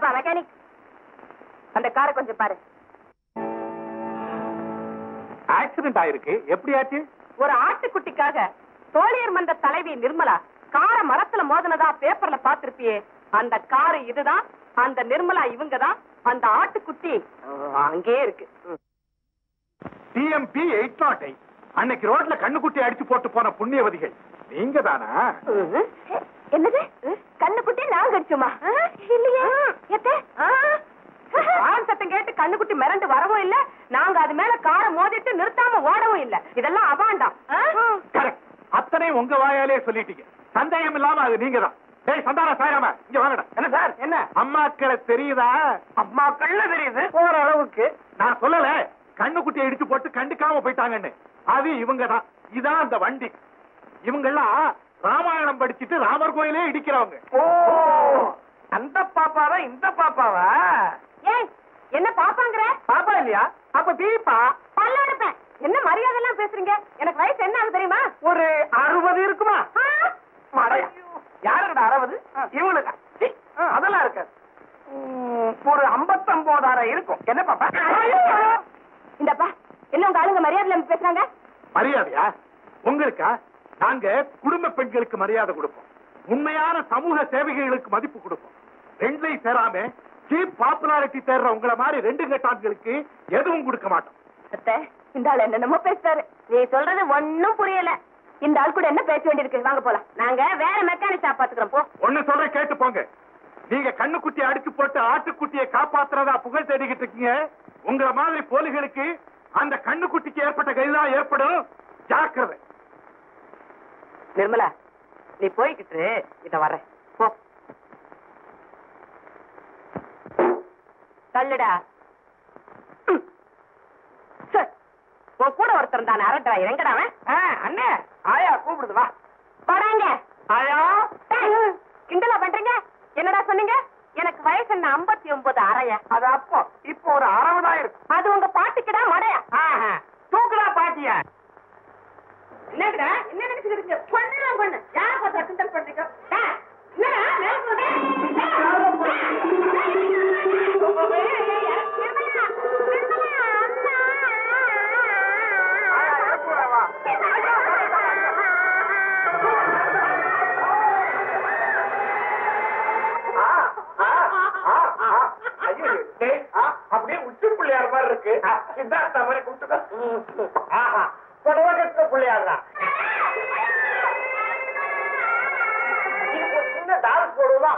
என்னப்பா மெக்கானிக், அந்த காரை கொஞ்சம் பாரு. ஆக்சிடென்ட் ஆயிருக்கு. எப்படி ஆச்சு? ஒரு ஆட்டுக்குட்டிக்காக தோழியர் மன்ற தலைவி நிர்மலா கார மரத்துல மோதினதா பேப்பர்ல பாத்திருப்பியே, அந்த காரு இதுதான், அந்த நிர்மலா இவங்கதான், அந்த ஆட்டுக்குட்டி அங்கே இருக்கு. டிஎம்பி 808 அன்னைக்கு ரோட்ல கண்ணுக்குட்டி அடிச்சு போட்டு போன புண்ணியவதிகள் நீங்க தானா? என்னது கண்ணுக்குட்டி நாங்க அடிச்சோமா? இல்லையே. சத்தம் கேட்டு கண்ணுக்குட்டி மிரண்டு வரவும் இல்ல, நாங்க அது மேல காரை மோதிட்டு நிறுத்தாம ஓடவும் இல்ல. இதெல்லாம் அபாண்டம். கரெக்ட். அத்தனை உங்க வாயாலே சொல்லிட்டீங்க. சந்தேகம் இல்லாம அது நீங்க தான். டேய் சந்தான சாயராம இங்க வாங்கடா. என்ன சார்? என்ன அம்மாக்களை தெரியுதா? அம்மாக்கள்ல தெரியுது ஓரளவுக்கு. நான் சொல்லல கண்ணுக்குட்டியை இடிச்சு போட்டு கண்டுக்காம போயிட்டாங்கன்னு. அது இவங்க தான். இதான் அந்த வண்டி. இவங்கெல்லாம் ராமாயணம் படிச்சுட்டு ராமர் கோயிலே இடிக்கிறவங்க. ஓ, அந்த பாப்பாவா இந்த பாப்பாவா? ஏய், என்ன பாப்பாங்கற? பாப்பா இல்லையா? அப்ப தீபா. பல்லோடப்பேன். என்ன மரியாதை எல்லாம் பேசுறீங்க? எனக்கு வயசு என்ன ஆகுது தெரியுமா? ஒரு 60 இருக்குமா? யாருக்கடா 60? இவனுக்கு அதெல்லாம் இருக்க ஒரு 59,000 இருக்கும். என்ன பாப்பா? இந்தப்பா, என்ன உங்க ஆளுங்க மரியாதை பேசுறாங்க? மரியாதையா? உங்களுக்கா? நாங்க குடும்ப பெண்களுக்கு மரியாதை கொடுப்போம். உண்மையான சமூக சேவைகளுக்கு மதிப்பு கொடுப்போம். ரெண்டையும் சேராம சீப் பாப்புலாரிட்டி தேர்ற உங்களை மாதிரி ரெண்டு கட்டான்களுக்கு எதுவும் கொடுக்க மாட்டோம். இந்த ஆள் என்னென்னமோ பேசுறாரு. நீ சொல்றது ஒன்னும் புரியல. இந்த ஆள் கூட என்ன பேச வேண்டியிருக்கு? வாங்க போலாம். நாங்க வேற மெக்கானிக் ஷாப் பாத்துக்கிறோம். போ. ஒண்ணு சொல்ற கேட்டு போங்க. நீங்க கண்ணுக்குட்டியை அடிச்சு போட்டு ஆட்டுக்குட்டியை காப்பாத்துறதா புகழ் தேடிக்கிட்டு இருக்கீங்க. உங்களை மாதிரி போலிகளுக்கு அந்த கண்ணுக்குட்டிக்கு ஏற்பட்ட கைதான் ஏற்படும். ஜாக்கிரதை. நிர்மலா, நீ போய்கிட்டு இத வர போ. தள்ளுடா. கூட ஒருத்தர் தான் அரட்டா. எங்கடா அவன்? அண்ணே ஆயா கூப்பிடுது. வா படாங்க. ஆயா கிண்டலா பண்றீங்க? என்னடா சொன்னீங்க? எனக்கு வயசு என்ன 59 அரையா? அது அப்போ இப்போ ஒரு 60 இருக்கும். அது உங்க பாட்டுக்குடா மடையா? தூக்குடா பாட்டியா. என்னடா என்ன நினைச்சுக்கிறீங்க? பண்ணலாம் பண்ணு. யார பார்த்தா கிண்டல் பண்றீங்க? என்னடா மேல போங்க. அப்படியே உச்சி பிள்ளையார் மாதிரி இருக்கு. சித்தார்த்தா மாதிரி கூப்பிட்டு புடவை கட்ட பிள்ளையார் தான். சின்ன டான்ஸ் போடுவதா?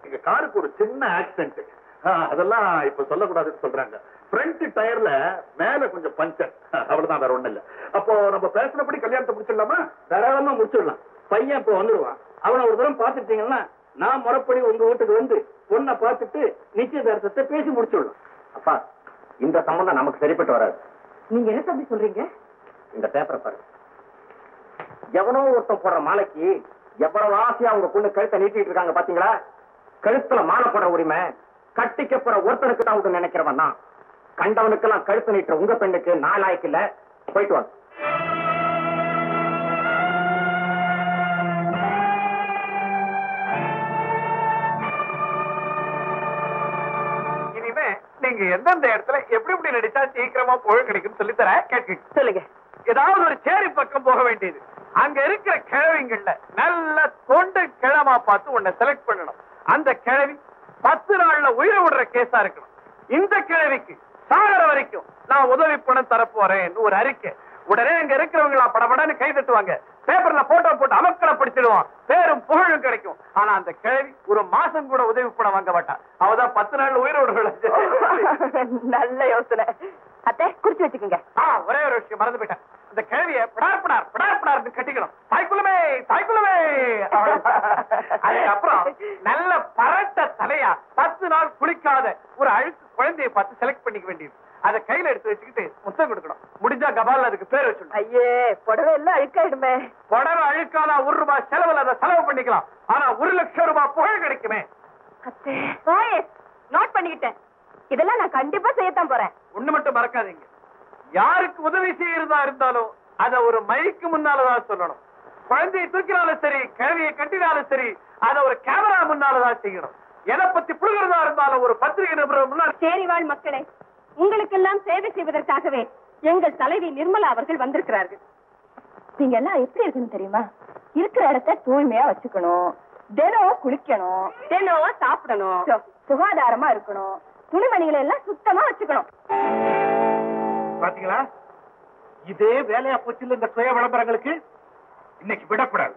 எங்க காருக்கு ஒரு சின்ன ஆக்சிடென்ட். அதெல்லாம் இப்ப சொல்லக்கூடாதுன்னு சொல்றாங்க. ஃப்ரண்ட் டயர்ல மேல கொஞ்சம் பஞ்சர், அவ்வளவுதான், வேற ஒண்ணு இல்ல. அப்போ நம்ம பேசினபடி கல்யாணத்தை முடிச்சிடலாமா? தாராளமா முடிச்சிடலாம். பையன் இப்போ வந்துடுவான். அவனை ஒரு தரம் பாத்துட்டீங்கன்னா நான் முறைப்படி உங்க வீட்டுக்கு வந்து பொண்ணை பார்த்துட்டு நிச்சயதார்த்தத்தை பேசி முடிச்சிடலாம். அப்பா, இந்த சம்பந்தம் நமக்கு சரிப்பட்டு வராது. நீங்க என்ன தம்பி சொல்றீங்க? இந்த பேப்பரை பாரு. எவனோ ஒருத்தன் போடுற மாலைக்கு எவ்வளவு ஆசையா அவங்க பொண்ணு கழுத்தை நீட்டிட்டு இருக்காங்க பாத்தீங்களா? கழுத்துல மாலை போடுற உரிமை கட்டிக்க போற ஒருத்தனுக்கு தான் உண்டு நினைக்கிறவன் தான். கண்டவனுக்கெல்லாம் கழுத்து நீட்டுற உங்க பெண்ணுக்கு 4 ஆய்க்கு இல்ல. போயிட்டு வாங்க. இனிமே நீங்க எந்தெந்த இடத்துல எப்படி எப்படி நடிச்சா சீக்கிரமா புகழ் கிடைக்கும் சொல்லித்தர கேட்க சொல்லுங்க. ஏதாவது ஒரு சேரி பக்கம் போக வேண்டியது. அங்க இருக்கிற கிழவிங்கள்ல நல்ல தொண்டு கிழமா பார்த்து உன்னை செலக்ட் பண்ணணும். அந்த கிழவி 10 நாள்ல உயிரை விடுற கேஸா இருக்கணும். இந்த கிழவிக்கு சாகர வரைக்கும் நான் உதவி பணம் தரப்போறேன் ஒரு அறிக்கை. உடனே அங்க இருக்கிறவங்களா படபடன்னு கை தட்டுவாங்க. பேப்பர்ல போட்டோ போட்டு அமக்களை பிடிச்சிடுவான். பேரும் புகழும் கிடைக்கும். ஆனா அந்த கிழவி ஒரு மாசம் கூட உதவி பணம் வாங்க மாட்டான். அவதான் 10 நாள்ல உயிரை விடுற. நல்ல யோசனை. அத்தை குறிச்சு வச்சுக்கோங்க. ஒரே ஒரு விஷயம் மறந்து போயிட்டேன். இந்த கிழவிய படார் கட்டிக்கணும். தாய்க்குள்ளமே தாய்க்குள்ளமே. அதுக்கப்புறம் நல்ல பரட்ட தலையா 10 நாள் குளிக்காத ஒரு அழுக்கு குழந்தையை பார்த்து செலக்ட் பண்ணிக்க வேண்டியது. அதை கையில எடுத்து வச்சுக்கிட்டு முத்தம் கொடுக்கணும். முடிஞ்சா கபால் அதுக்கு பேர் வச்சுடணும். ஐயே, புடவை எல்லாம் அழுக்காயிடுமே. புடவை அழுக்கானா 1 ரூபாய் செலவுல அதை செலவு பண்ணிக்கலாம். ஆனா 1 லட்சம் ரூபாய் புகழ் கிடைக்குமே. நோட் பண்ணிக்கிட்டேன். இதெல்லாம் நான் கண்டிப்பா செய்யத்தான் போறேன். ஒண்ணு மட்டும் மறக்காதீங்க. யாருக்கு உதவி செய்யறதா இருந்தாலும் அத ஒரு மைக்கு முன்னாலதான் சொல்லணும். குழந்தையை தூக்கினாலும் சரி, கிழவியை கட்டினாலும் சரி, அதை ஒரு கேமரா முன்னாலதான் செய்யணும். எதை பத்தி புழுகிறதா இருந்தாலும் ஒரு பத்திரிகை நிபுணர் முன்னாள். சேரி வாழ் மக்களே, உங்களுக்கெல்லாம் சேவை செய்வதற்காகவே எங்கள் தலைவி நிர்மலா அவர்கள் வந்திருக்கிறார்கள். நீங்க எல்லாம் எப்படி இருக்குன்னு தெரியுமா? இருக்கிற இடத்த தூய்மையா வச்சுக்கணும், தினம் குளிக்கணும், தினம் சாப்பிடணும், சுகாதாரமா இருக்கணும், துணிமணிகளை எல்லாம் சுத்தமா வச்சுக்கணும். பாத்தீங்களா, இதே வேலையா போச்சு இந்த சுய விளம்பரங்களுக்கு. இன்னைக்கு விடக்கூடாது.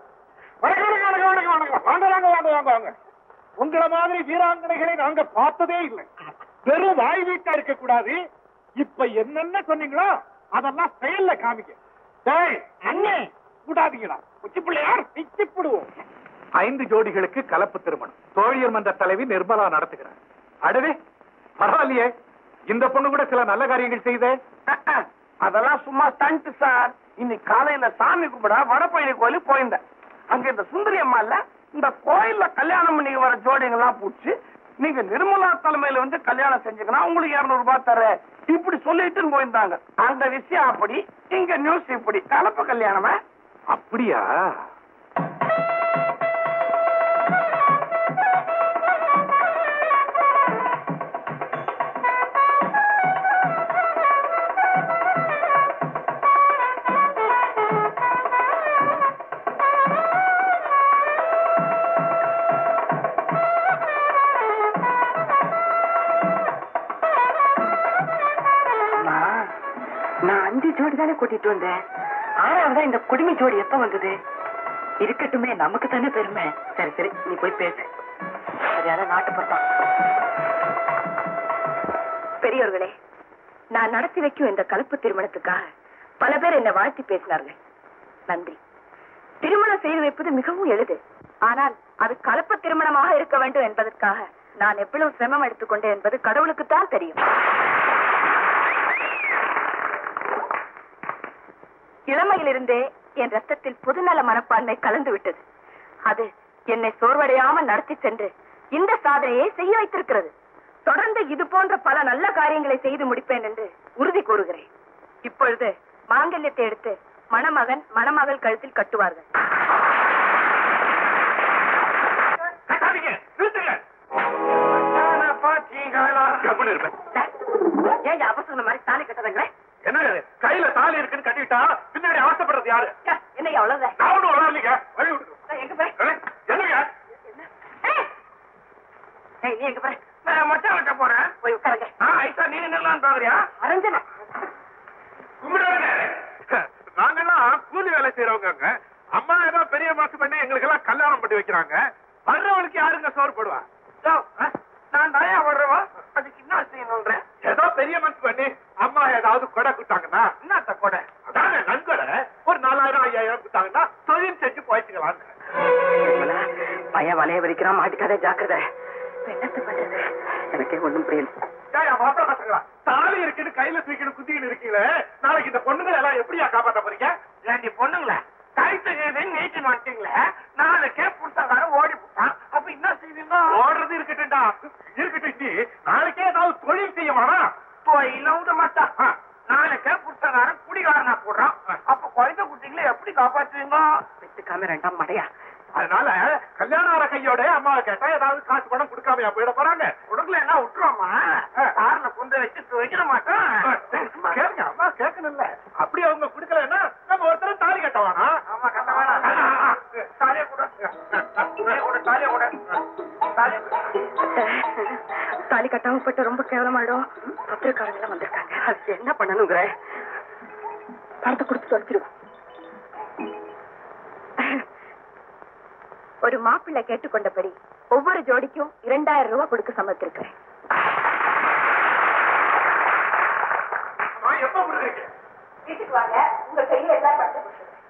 உங்களை மாதிரி வீராங்கனைகளை நாங்க பார்த்ததே இல்லை. வெறும் வாய் வீட்டா இருக்க கூடாது. இப்ப என்னென்ன சொன்னீங்களோ அதெல்லாம் செயல்ல காமிக்க. அண்ணே கூடாதீங்களா? உச்சி பிள்ளையார் பிச்சுப்பிடுவோம். 5 ஜோடிகளுக்கு கலப்பு திருமணம் தோழியர் மன்ற தலைவி நிர்மலா நடத்துகிறார். அடுவே பரவாயில்லையே, இந்த பொண்ணு கூட சில நல்ல காரியங்கள் செய்தே. அதெல்லாம் சும்மா ஸ்டண்ட் சார். இன்னைக்கு காலையில சாமி கும்பிட வடபழனி கோயிலுக்கு போயிருந்தேன். அங்க இந்த சுந்தரி அம்மா இல்ல, இந்த கோயில்ல கல்யாணம் பண்ணி வர ஜோடிங்கெல்லாம் பூச்சி, நீங்க நிர்மலா தலைமையில வந்து கல்யாணம் செஞ்சுக்கணும், உங்களுக்கு 200 ரூபாய் தர, இப்படி சொல்லிட்டு போயிருந்தாங்க. அந்த விஷயம் அப்படி, இங்க நியூஸ் இப்படி. கலப்பு கல்யாணமா? அப்படியா? நான் 5 ஜோடி தானே கூட்டிட்டு வந்தேன். 6வதா இந்த குடுமி ஜோடி எப்ப வந்தது? இருக்கட்டுமே, நமக்கு தானே பெருமை. சரி சரி, நீ போய் பேசு. சரியான நாட்டு பொறுத்தான். பெரியவர்களே, நான் நடத்தி வைக்கும் இந்த கலப்பு திருமணத்துக்காக பல பேர் என்னை வாழ்த்தி பேசினார்கள். நன்றி. திருமணம் செய்து வைப்பது மிகவும் எளிது. ஆனால் அது கலப்பு திருமணமாக இருக்க வேண்டும் என்பதற்காக நான் எவ்வளவு சிரமம் எடுத்துக்கொண்டேன் என்பது கடவுளுக்குத்தான் தெரியும். இளமையிலிருந்தே என் ரத்தத்தில் பொதுநல மனப்பான்மை கலந்து விட்டது. அது என்னை சோர்வடையாமல் நடத்தி சென்று இந்த சாதனையை செய்ய வைத்திருக்கிறது. தொடர்ந்து இது போன்ற பல நல்ல காரியங்களை செய்து முடிப்பேன் என்று உறுதி கூறுகிறேன். இப்பொழுது மாங்கல்யத்தை எடுத்து மணமகன் மணமகள் கழுத்தில் கட்டுவார்கள். ஏன் அவசர மாதிரி தாலி கட்டுறீங்களே? என்ன கையில தாலி இருக்குன்னு கட்டிட்டா பின்னாடி அவசப்படுறது யாரு? என்னையா அவ்வளவுதான்? நான் வளரலீங்க. எங்க போய் என்னங்க? நீ எங்க போய்? நான் மச்சான் கிட்ட போறேன். போய் உட்காருங்க. ஐசா நீங்க நில்லாம் பாக்குறியா? அரஞ்சனா கும்பிடுங்க. நாங்கெல்லாம் கூலி வேலை செய்யறவங்க. அம்மா ஏதோ பெரிய மனசு பண்ணி எங்களுக்கு எல்லாம் கல்யாணம் பண்ணி வைக்கிறாங்க. வர்றவனுக்கு யாருங்க சோறு போடுவா? நான் தயா வர்றவா, அதுக்கு என்ன செய்யணும்ன்றேன். ஏதோ பெரிய மனசு பண்ணி அம்மா ஏதாவது கொடை கொடுத்தாங்கன்னா, என்னத்த கொடை? அதாங்க நன்கொடை. ஒரு 4000 5000 கொடுத்தாங்கன்னா தொழில் செஞ்சு போயிட்டுக்கலாம். பையன் வலைய வலிக்கிறான், மாட்டிக்காதே, ஜாக்கிரதை. என்னத்த பண்றது? எனக்கே ஒண்ணும் புரியல. மாப்பிள்ள பசங்களா, தாலி இருக்குன்னு கையில தூக்கிட்டு குத்திக்கிட்டு இருக்கீங்களே, நாளைக்கு இந்த பொண்ணுங்களை எல்லாம் எப்படியா காப்பாற்ற போறீங்க? ஏண்டி பொண்ணுங்களா, கைத்து நீட்டி மாட்டீங்களே, 4 கேப் கொடுத்தாங்க ஓடி போட்டான். அப்ப என்ன செய்வீங்க? ஓடுறது இருக்கட்டும்டா, இருக்கட்டு. நாளைக்கே ஏதாவது தொழில் செய்ய வேணாம். தொழில மாட்டான். 4 கேப் கொடுத்தாங்க குடிகாரனா போடுறான். அப்ப குழந்தை குட்டிங்களை எப்படி காப்பாற்றுவீங்க? விட்டுக்காம 2ஆம் மடையா. அதனால கல்யாணம் ஆற கையோட அம்மாவை கேட்டா ஏதாவது காசு பணம் கொடுக்காமையா போயிட போறாங்க. கொடுக்கல என்ன விட்டுருவோமா? கார்ல கொண்டு வச்சு வைக்கிற மாட்டோம். கேளுங்க, அம்மா கேட்கணும்ல. அப்படி அவங்க கொடுக்கலன்னா நம்ம ஒருத்தர் தாலி கட்ட வேணாம். ஆமா, கட்ட வேணாம். தாலிய கூட தாலிய கூட தாலி கட்டாம போட்டு ரொம்ப கேவலமாயிடும். பத்திரிக்காரங்க எல்லாம் வந்திருக்காங்க. அதுக்கு என்ன பண்ணணுங்கிற? பணத்தை கொடுத்து தொலைச்சிருவோம். ஒரு மாப்பிள்ளை கேட்டுக்கொண்டபடி ஒவ்வொரு ஜோடிக்கும் 2000 ரூபாய் கொடுக்க சம்மதித்திருக்கிறேன். எப்ப விடுறீங்க? வீட்டுக்கு வாங்க, உங்க கையில எல்லாம் பட்டு கொடுத்துருக்கேன்.